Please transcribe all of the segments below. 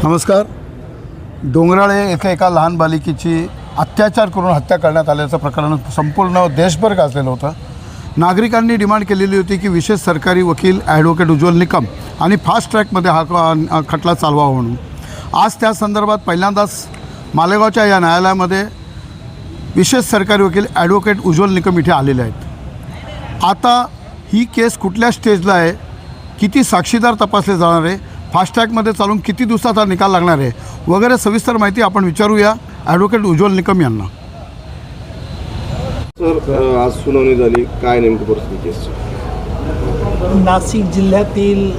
नमस्कार. डोंगराळे येथे एका लहान बालिकेची अत्याचार करून हत्या करण्यात आल्याचं प्रकरण संपूर्ण देशभर गाजलेलं होतं. नागरिकांनी डिमांड केलेली होती की विशेष सरकारी वकील ॲडव्होकेट उज्ज्वल निकम आणि फास्ट ट्रॅकमध्ये हा खटला चालवावा म्हणून. आज त्या संदर्भात पहिल्यांदाच मालेगावच्या या न्यायालयामध्ये विशेष सरकारी वकील ॲडव्होकेट उज्ज्वल निकम इथे आलेले आहेत. आता ही केस कुठल्या स्टेजला आहे, किती साक्षीदार तपासले जाणार आहे, फास्ट ट्रॅकमध्ये चालून किती दिवसात हा निकाल लागणार आहे वगैरे सविस्तर माहिती आपण विचारूया ॲडव्होकेट उज्ज्वल निकम यांना. सर, आज सुनावणी झाली, काय नेमकी परिस्थिती केसची? नाशिक जिल्ह्यातील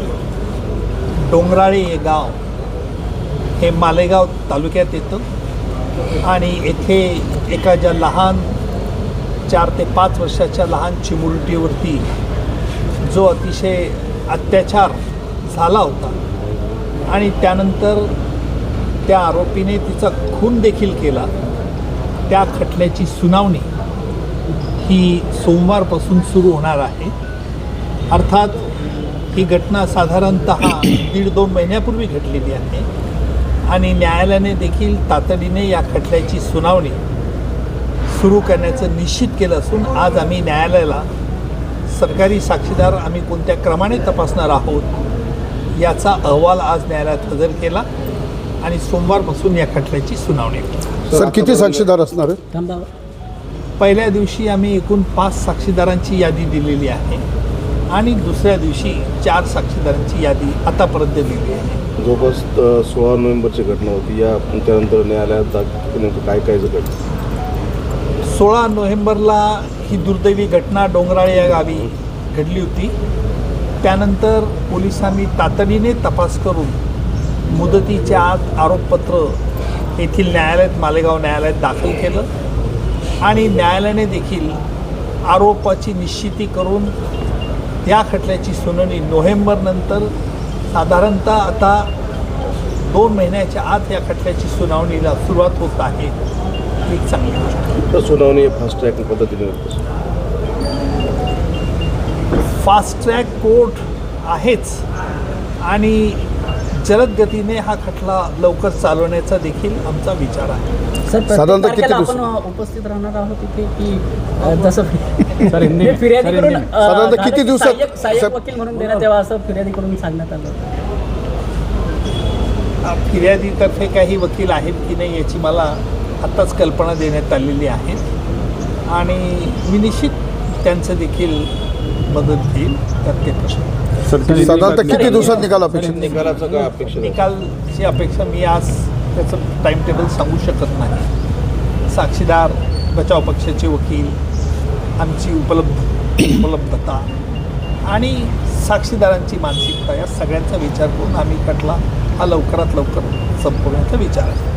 डोंगराळे हे गाव हे मालेगाव तालुक्यात येतं आणि येथे एका ज्या लहान 4 ते 5 वर्षाच्या लहान चिमुरटीवरती जो अतिशय अत्याचार झाला होता आणि त्यानंतर त्या आरोपीने तिचा खून देखील केला, त्या खटल्याची सुनावणी ही सोमवारपासून सुरू होणार आहे. अर्थात ही घटना साधारणतः 1.5-2 महिन्यापूर्वी घडलेली आहे आणि न्यायालयाने देखील तातडीने या खटल्याची सुनावणी सुरू करण्याचं निश्चित केलं असून आज आम्ही न्यायालयाला सरकारी साक्षीदार आम्ही कोणत्या क्रमाने तपासणार आहोत याचा अहवाल आज न्यायालयात हजर केला आणि सोमवारपासून या खटल्याची सुनावणी होईल. सर, किती साक्षीदार असणार आहेत? पहिल्या दिवशी आम्ही एकूण 5 साक्षीदारांची यादी दिलेली आहे आणि दुसऱ्या दिवशी 4 साक्षीदारांची यादी आतापर्यंत दिली आहे. जवळपास 16 नोव्हेंबरची घटना होती. या त्यानंतर न्यायालयात नेमकं काय काय घडलं? 16 नोव्हेंबरला ही दुर्दैवी घटना डोंगराळे या गावी घडली होती. त्यानंतर पोलिसांनी तातडीने तपास करून मुदतीच्या आत आरोपपत्र येथील न्यायालयात मालेगाव न्यायालयात दाखल केलं आणि न्यायालयाने देखील आरोपाची निश्चिती करून या खटल्याची सुनावणी नोव्हेंबरनंतर साधारणतः आता 2 महिन्याच्या आत या खटल्याची सुनावणीला सुरुवात होत आहे. ही चांगली गोष्ट आहे. तर सुनावणी फास्ट ट्रॅक पद्धतीने होत. फास्ट ट्रॅक कोर्ट आहेच आणि जलद गतीने हा खटला लवकर चालवण्याचा देखील आमचा विचार आहे. साधारणतः किती दिवस आपण उपस्थित राहणार आहोत इथे की जसं फिर्यादी करून साधारणतः किती दिवसात सहाय्यक वकील म्हणून देण्यात यावा असं फिर्यादी करून सांगण्यात आलं? फिर्यादीतर्फे काही वकील आहेत की नाही याची मला आत्ताच कल्पना देण्यात आलेली आहे आणि मी निश्चित त्यांचं देखील मदत घेईल. त्यात काही प्रश्न नाही. साधारणतः किती दिवसात निकाल अपेक्षित? निकालाचं काय अपेक्षा आहे? निकालची अपेक्षा मी आज त्याचं टाईम टेबल सांगू शकत नाही. साक्षीदार, बचाव पक्षाचे वकील, आमची उपलब्धता आणि साक्षीदारांची मानसिकता या सगळ्यांचा विचार करून आम्ही खटला हा लवकरात लवकर संपवण्याचा विचार आहे.